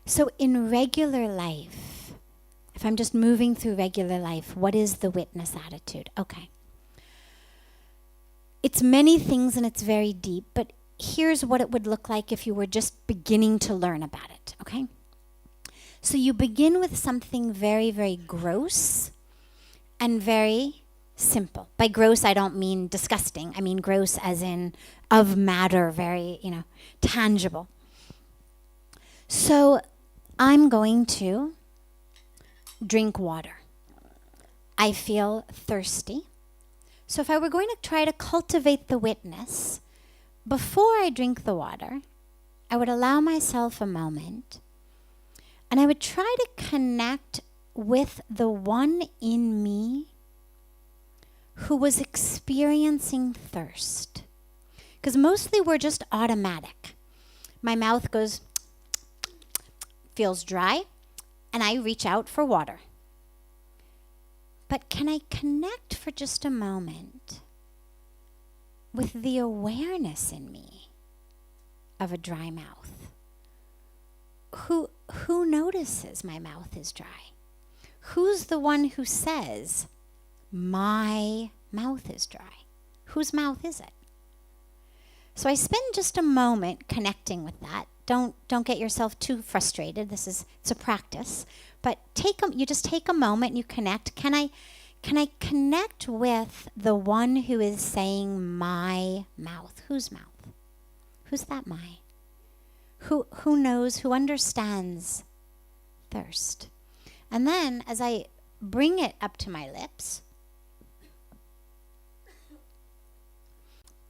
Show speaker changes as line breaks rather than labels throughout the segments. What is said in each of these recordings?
So in regular life, if I'm just moving through regular life, what is the witness attitude? Okay. It's many things and it's very deep, but here's what it would look like if you were just beginning to learn about it, okay? So you begin with something very, very gross and very simple. By gross, I don't mean disgusting. I mean gross as in of matter, very, tangible. So I'm going to drink water. I feel thirsty. So if I were going to try to cultivate the witness, before I drink the water, I would allow myself a moment and I would try to connect with the one in me who was experiencing thirst. Because mostly we're just automatic. My mouth goes, feels dry, and I reach out for water. But can I connect for just a moment with the awareness in me of a dry mouth? Who notices my mouth is dry? Who's the one who says, my mouth is dry? Whose mouth is it? So I spend just a moment connecting with that. Don't get yourself too frustrated. It's a practice. But you just take a moment and you connect. Can I connect with the one who is saying my mouth? Whose mouth? Who's that my? Who knows, who understands thirst? And then as I bring it up to my lips,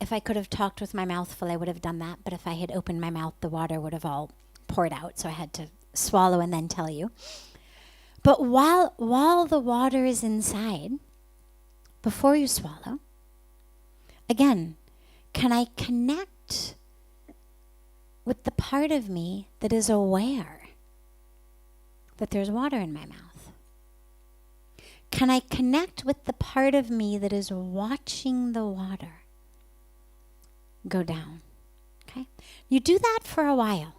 if I could have talked with my mouth full, I would have done that. But if I had opened my mouth, the water would have all poured out. So I had to swallow and then tell you. But while the water is inside, before you swallow, again, can I connect with the part of me that is aware that there's water in my mouth? Can I connect with the part of me that is watching the water go down? Okay? You do that for a while.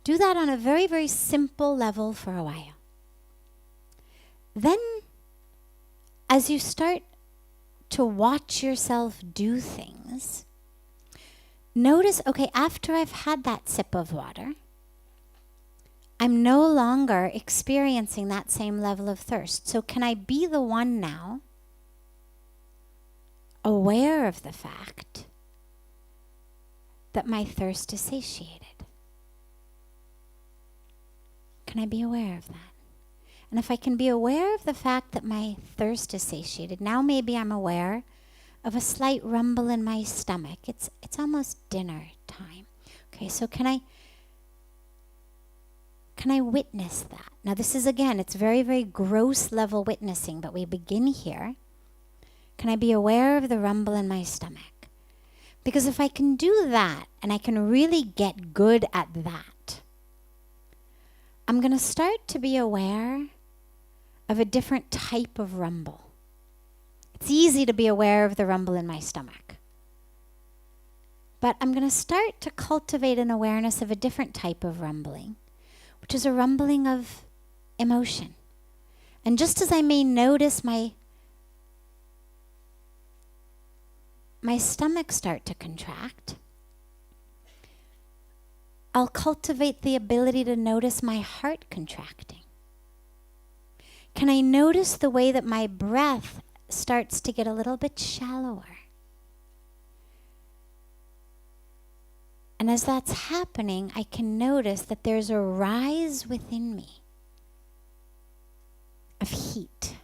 Do that on a very, very simple level for a while. Then, as you start to watch yourself do things, notice, okay, after I've had that sip of water, I'm no longer experiencing that same level of thirst. So can I be the one now aware of the fact that my thirst is satiated? Can I be aware of that? And if I can be aware of the fact that my thirst is satiated, now maybe I'm aware of a slight rumble in my stomach. It's almost dinner time. Okay, so can I witness that? Now this is, again, it's very, very gross level witnessing, but we begin here. Can I be aware of the rumble in my stomach? Because if I can do that, and I can really get good at that, I'm going to start to be aware of a different type of rumble. It's easy to be aware of the rumble in my stomach. But I'm going to start to cultivate an awareness of a different type of rumbling, which is a rumbling of emotion. And just as I may notice my stomach start to contract, I'll cultivate the ability to notice my heart contracting. Can I notice the way that my breath starts to get a little bit shallower? And as that's happening, I can notice that there's a rise within me of heat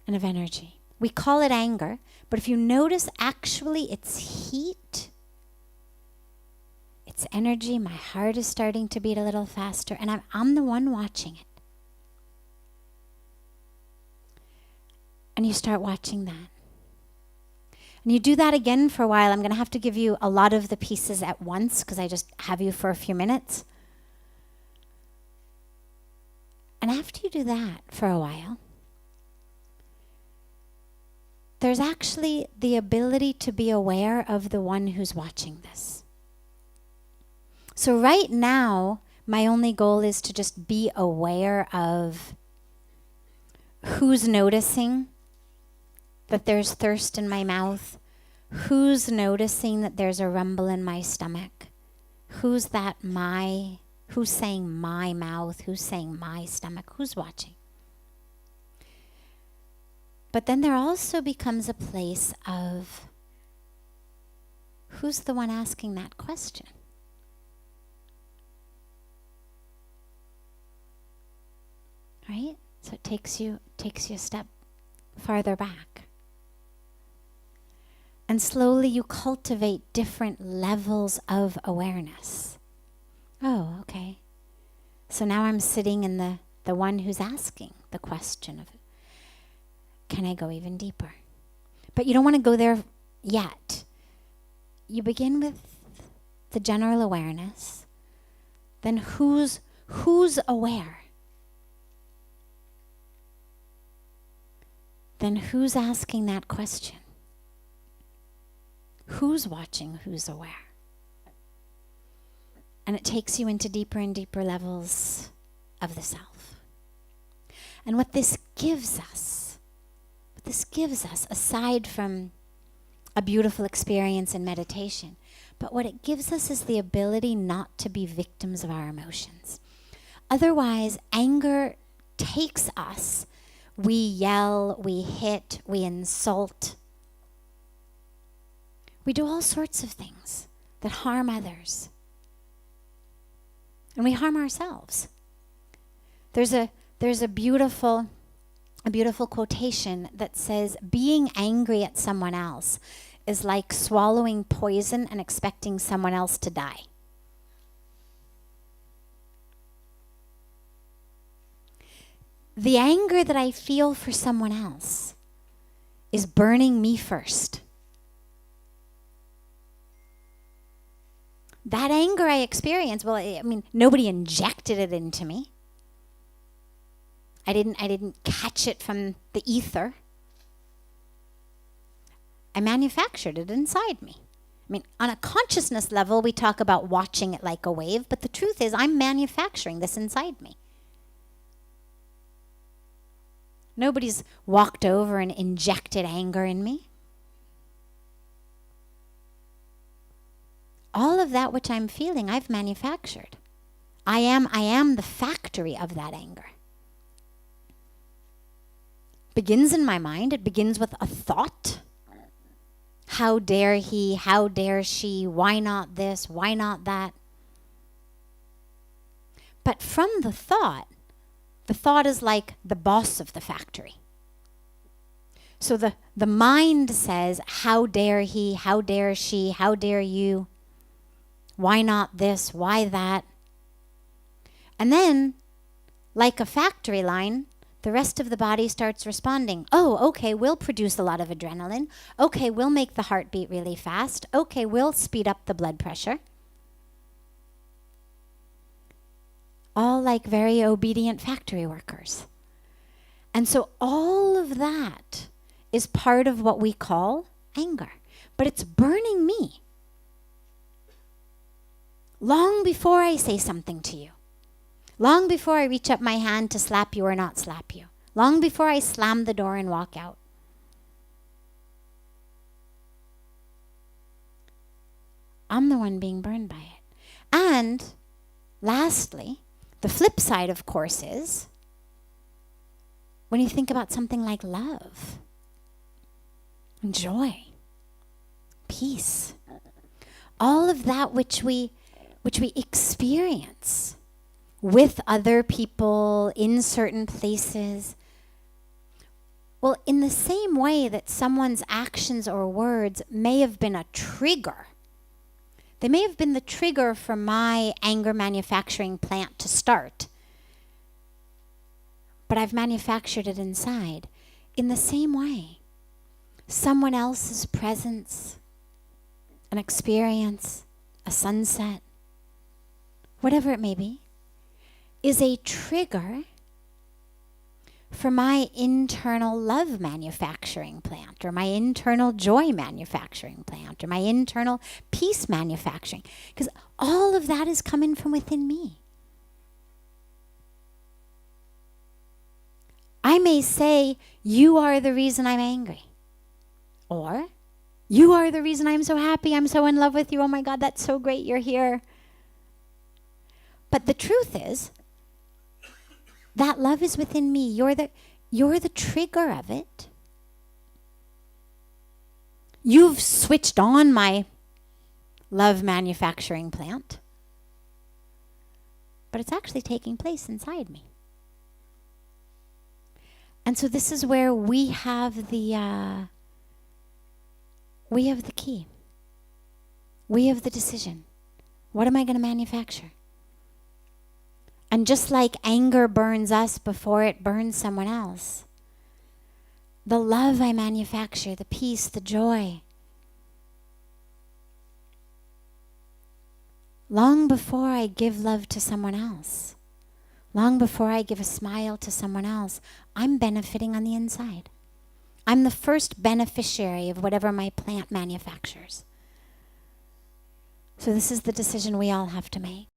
and of energy. We call it anger, but if you notice, actually it's heat. It's energy. My heart is starting to beat a little faster, and I'm the one watching it. And you start watching that. And you do that again for a while. I'm going to have to give you a lot of the pieces at once because I just have you for a few minutes. And after you do that for a while, there's actually the ability to be aware of the one who's watching this. So right now, my only goal is to just be aware of who's noticing that there's thirst in my mouth, who's noticing that there's a rumble in my stomach, who's saying my mouth, who's saying my stomach, who's watching. But then there also becomes a place of who's the one asking that question? Right? So it takes you a step farther back. And slowly you cultivate different levels of awareness. Oh, okay. So now I'm sitting in the one who's asking the question of, can I go even deeper? But you don't want to go there yet. You begin with the general awareness. Then who's aware? Then who's asking that question? Who's watching? Who's aware? And it takes you into deeper and deeper levels of the self. And what this gives us, aside from a beautiful experience in meditation, but what it gives us is the ability not to be victims of our emotions. Otherwise, anger takes us. We yell, we hit, we insult. We do all sorts of things that harm others. And we harm ourselves. There's a beautiful quotation that says, being angry at someone else is like swallowing poison and expecting someone else to die. The anger that I feel for someone else is burning me first. That anger I experience, well, I mean, nobody injected it into me. I didn't catch it from the ether. I manufactured it inside me. I mean, on a consciousness level, we talk about watching it like a wave, but the truth is I'm manufacturing this inside me. Nobody's walked over and injected anger in me. All of that which I'm feeling, I've manufactured. I am the factory of that anger. Begins in my mind. It begins with a thought. How dare he? How dare she? Why not this? Why not that? But from the thought is like the boss of the factory. So the mind says, how dare he? How dare she? How dare you? Why not this? Why that? And then, like a factory line, the rest of the body starts responding. Oh, okay, we'll produce a lot of adrenaline. Okay, we'll make the heart beat really fast. Okay, we'll speed up the blood pressure. All like very obedient factory workers. And so all of that is part of what we call anger. But it's burning me. Long before I say something to you. Long before I reach up my hand to slap you or not slap you. Long before I slam the door and walk out. I'm the one being burned by it. And lastly, the flip side, of course, is when you think about something like love, and joy, peace, all of that which we experience with other people in certain places. Well, in the same way that someone's actions or words may have been a trigger, they may have been the trigger for my anger manufacturing plant to start, but I've manufactured it inside. In the same way, someone else's presence, an experience, a sunset, whatever it may be, is a trigger for my internal love manufacturing plant, or my internal joy manufacturing plant, or my internal peace manufacturing? Because all of that is coming from within me. I may say, you are the reason I'm angry. Or, you are the reason I'm so happy, I'm so in love with you, oh my God, that's so great, you're here. But the truth is, that love is within me. You're the trigger of it. You've switched on my love manufacturing plant. But it's actually taking place inside me. And so this is where we have the key. We have the decision. What am I going to manufacture? And just like anger burns us before it burns someone else, the love I manufacture, the peace, the joy, long before I give love to someone else, long before I give a smile to someone else, I'm benefiting on the inside. I'm the first beneficiary of whatever my plant manufactures. So this is the decision we all have to make.